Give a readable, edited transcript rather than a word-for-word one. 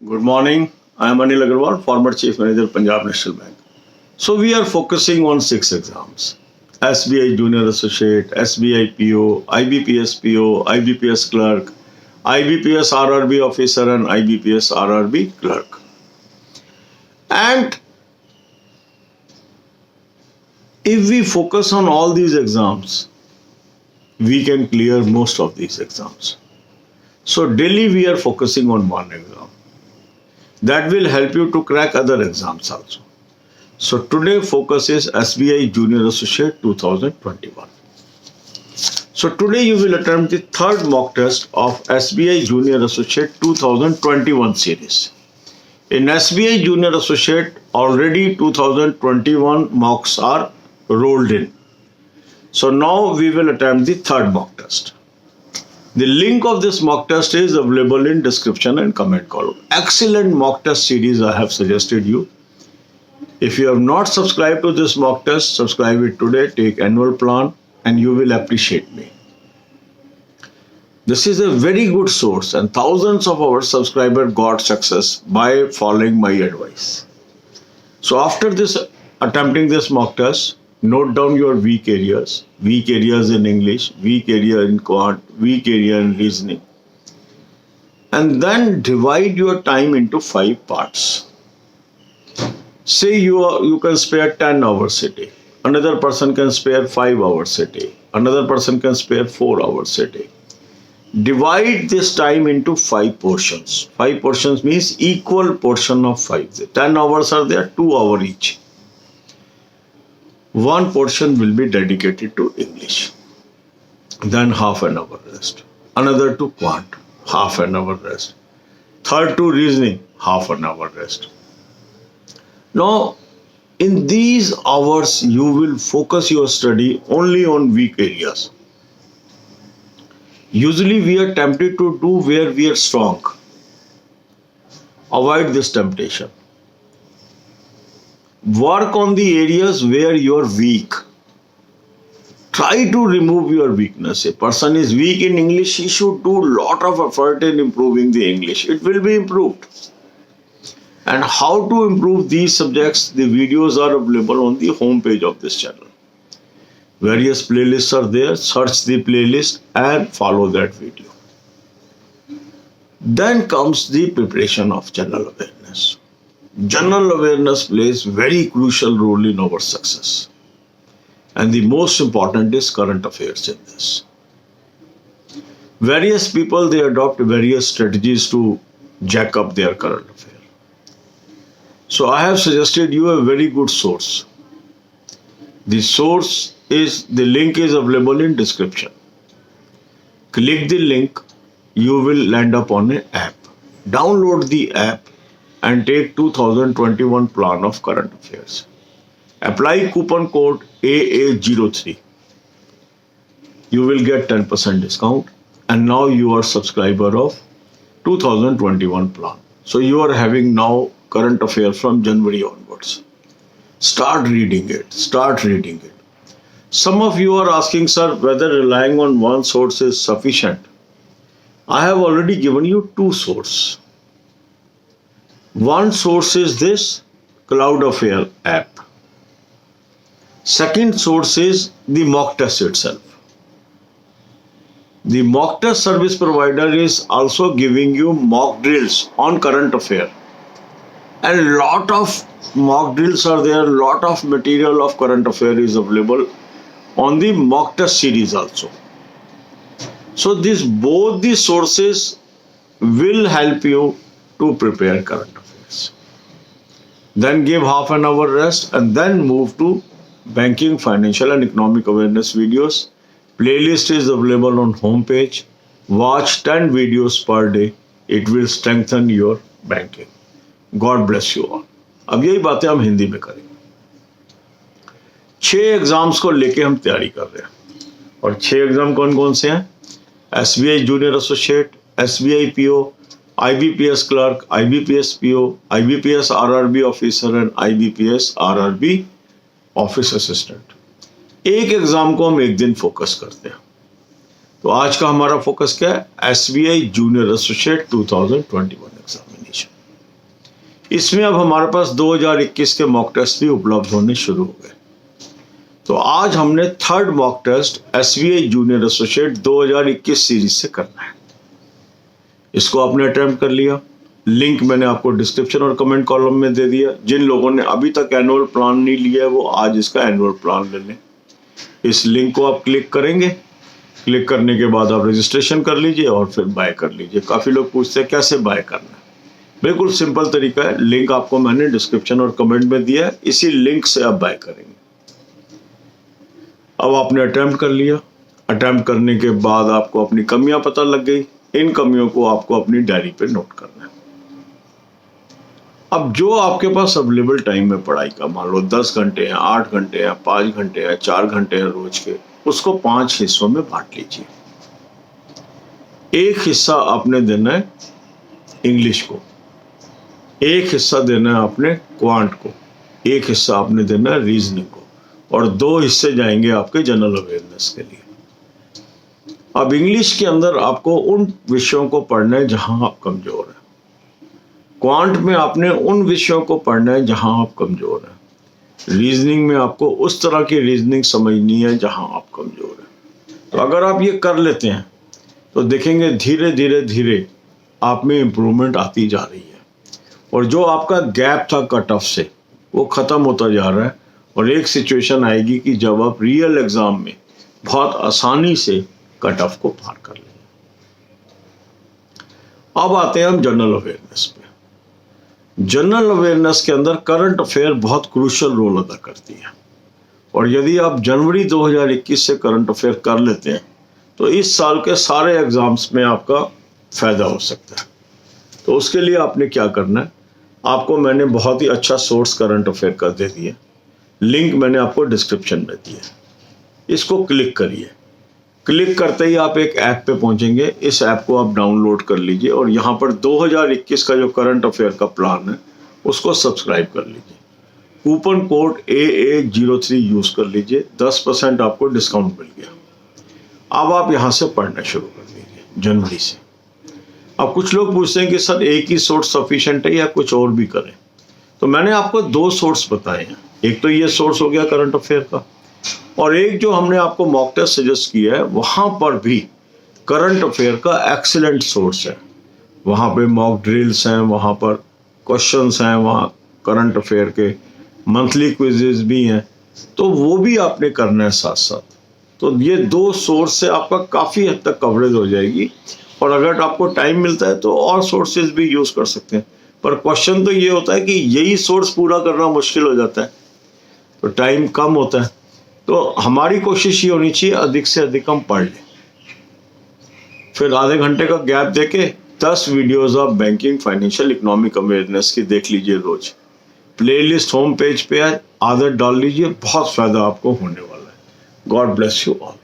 Good morning. I am Anil Agarwal, former Chief Manager, Punjab National Bank. So we are focusing on 6 exams: SBI Junior Associate, SBI PO, IBPS PO, IBPS Clerk, IBPS RRB Officer, and IBPS RRB Clerk. And if we focus on all these exams, we can clear most of these exams. So daily we are focusing on one exam. That will help you to crack other exams also. So today focus is SBI Junior Associate 2021. So today you will attempt the third mock test of SBI Junior Associate 2021 series. In SBI Junior Associate, already 2021 mocks are rolled in. So now we will attempt the third mock test. The link of this mock test is available in description and comment column. Excellent mock test series I have suggested you. If you have not subscribed to this mock test, subscribe it today, take annual plan, and you will appreciate me. This is a very good source and thousands of our subscribers got success by following my advice. So after this attempting this mock test, note down your weak areas in English, weak area in quant, weak area in reasoning. And then divide your time into 5 parts. Say you can spare 10 hours a day. Another person can spare 5 hours a day. Another person can spare 4 hours a day. Divide this time into 5 portions. 5 portions means equal portion of 5. 10 hours are there, 2 hours each. One portion will be dedicated to English. Then half an hour rest. Another to quant, half an hour rest. Third to reasoning, half an hour rest. Now, in these hours, you will focus your study only on weak areas. Usually, we are tempted to do where we are strong. Avoid this temptation. Work on the areas where you are weak. Try to remove your weakness. A person is weak in English, he should do a lot of effort in improving the English. It will be improved. And how to improve these subjects, the videos are available on the home page of this channel. Various playlists are there. Search the playlist and follow that video. Then comes the preparation of general awareness. General awareness plays very crucial role in our success. And the most important is current affairs in this. Various people, they adopt various strategies to jack up their current affair. So I have suggested you a very good source. The source is, the link is available in description. Click the link, you will land up on an app. Download the app and take 2021 plan of current affairs. Apply coupon code AA03. You will get 10% discount and now you are subscriber of 2021 plan. So you are having now current affairs from January onwards. Start reading it. Some of you are asking, sir, whether relying on one source is sufficient. I have already given you 2 sources. One source is this Cloud Affair app. Second source is the mock test itself. The mock test service provider is also giving you mock drills on current affair. And lot of mock drills are there, lot of material of current affair is available on the mock test series also. So both these sources will help you to prepare current affairs. Then give half an hour rest and then move to banking, financial and economic awareness videos. Playlist is available on homepage. Watch 10 videos per day. It will strengthen your banking. God bless you all. अब यही बातें हम हिंदी में करेंगे. 6 exams को लेके हम तैयारी कर रहे हैं और 6 एग्जाम कौन कौन से हैं? SBI junior associate, SBI PO, IBPS clerk, IBPS PO, IBPS RRB officer and IBPS RRB office assistant. एक एग्जाम को हम एक दिन फोकस करते हैं. तो आज का हमारा फोकस क्या है? SBI junior associate 2021 examination. इसमें अब हमारे पास 2021 के मॉक टेस्ट भी उपलब्ध होने शुरू हो गए। तो आज हमने third mock test SBI junior associate 2021 series से करना है। इसको आपने अटेम्प्ट कर लिया, लिंक मैंने आपको डिस्क्रिप्शन और कमेंट कॉलम में दे दिया। जिन लोगों ने अभी तक एनुअल प्लान नहीं लिया है वो आज इसका एनुअल प्लान ले लें। इस लिंक को आप क्लिक करेंगे, क्लिक करने के बाद आप रजिस्ट्रेशन कर लीजिए और फिर बाय कर लीजिए। काफ़ी लोग पूछते हैं कैसे बाय करना है। बिल्कुल सिंपल तरीका है, लिंक आपको मैंने डिस्क्रिप्शन और कमेंट में दिया है, इसी लिंक से आप बाय करेंगे। अब आपने अटेम्प्ट कर लिया, अटेम्प्ट करने के बाद आपको अपनी कमियां पता लग गई। इन कमियों को आपको अपनी डायरी पे नोट करना है। अब जो आपके पास अवेलेबल टाइम है पढ़ाई का, मान लो 10 घंटे हैं, 8 घंटे हैं, 5 घंटे हैं, 4 घंटे हैं रोज के, उसको 5 हिस्सों में बांट लीजिए। एक हिस्सा आपने देना है इंग्लिश को, एक हिस्सा देना है आपने क्वांट को, एक हिस्सा आपने देना है रीजनिंग को, और 2 हिस्से जाएंगे आपके जनरल अवेयरनेस के लिए। अब इंग्लिश के अंदर आपको उन विषयों को पढ़ना है जहां आप कमजोर हैं। क्वांट में आपने उन विषयों को पढ़ना है जहां आप कमजोर हैं। रीजनिंग में आपको उस तरह की रीजनिंग समझनी है जहां आप कमजोर हैं। तो अगर आप ये कर लेते हैं तो देखेंगे धीरे धीरे धीरे आप में इम्प्रूवमेंट आती जा रही है, और जो आपका गैप था कट ऑफ से वो ख़त्म होता जा रहा है। और एक सिचुएशन आएगी कि जब आप रियल एग्ज़ाम में बहुत आसानी से कट ऑफ को पार कर लेंगे। अब आते हैं हम जनरल अवेयरनेस पे। जनरल अवेयरनेस के अंदर करंट अफेयर बहुत क्रूशियल रोल अदा करती है, और यदि आप जनवरी 2021 से करंट अफेयर कर लेते हैं तो इस साल के सारे एग्जाम्स में आपका फ़ायदा हो सकता है। तो उसके लिए आपने क्या करना है, आपको मैंने बहुत ही अच्छा सोर्स करंट अफेयर का दे दिया, लिंक मैंने आपको डिस्क्रिप्शन में दिया। इसको क्लिक करिए, क्लिक करते ही आप एक ऐप पे पहुंचेंगे। इस ऐप को आप डाउनलोड कर लीजिए और यहाँ पर 2021 का जो करंट अफेयर का प्लान है उसको सब्सक्राइब कर लीजिए। कूपन कोड AA03 यूज़ कर लीजिए, 10% आपको डिस्काउंट मिल गया। अब आप यहाँ से पढ़ना शुरू कर दीजिए जनवरी से। अब कुछ लोग पूछते हैं कि सर एक ही सोर्स सफिशिएंट है या कुछ और भी करें, तो मैंने आपको 2 सोर्स बताए हैं। एक तो ये सोर्स हो गया करंट अफेयर का, और एक जो हमने आपको मॉक टेस्ट सजेस्ट किया है वहाँ पर भी करंट अफेयर का एक्सीलेंट सोर्स है। वहाँ पे मॉक ड्रिल्स हैं, वहाँ पर क्वेश्चंस हैं, वहाँ करंट अफेयर के मंथली क्विजेज भी हैं, तो वो भी आपने करना है साथ साथ। तो ये 2 सोर्स से आपका काफ़ी हद तक कवरेज हो जाएगी, और अगर आपको टाइम मिलता है तो और सोर्सेज भी यूज़ कर सकते हैं। पर क्वेश्चन तो ये होता है कि यही सोर्स पूरा करना मुश्किल हो जाता है, तो टाइम कम होता है। तो हमारी कोशिश ये होनी चाहिए अधिक से अधिक हम पढ़ लें। फिर आधे घंटे का गैप देके 10 videos of banking, financial, economic awareness की देख लीजिए रोज। प्लेलिस्ट होम पेज पे है, आदत डाल लीजिए, बहुत फ़ायदा आपको होने वाला है। God bless you all.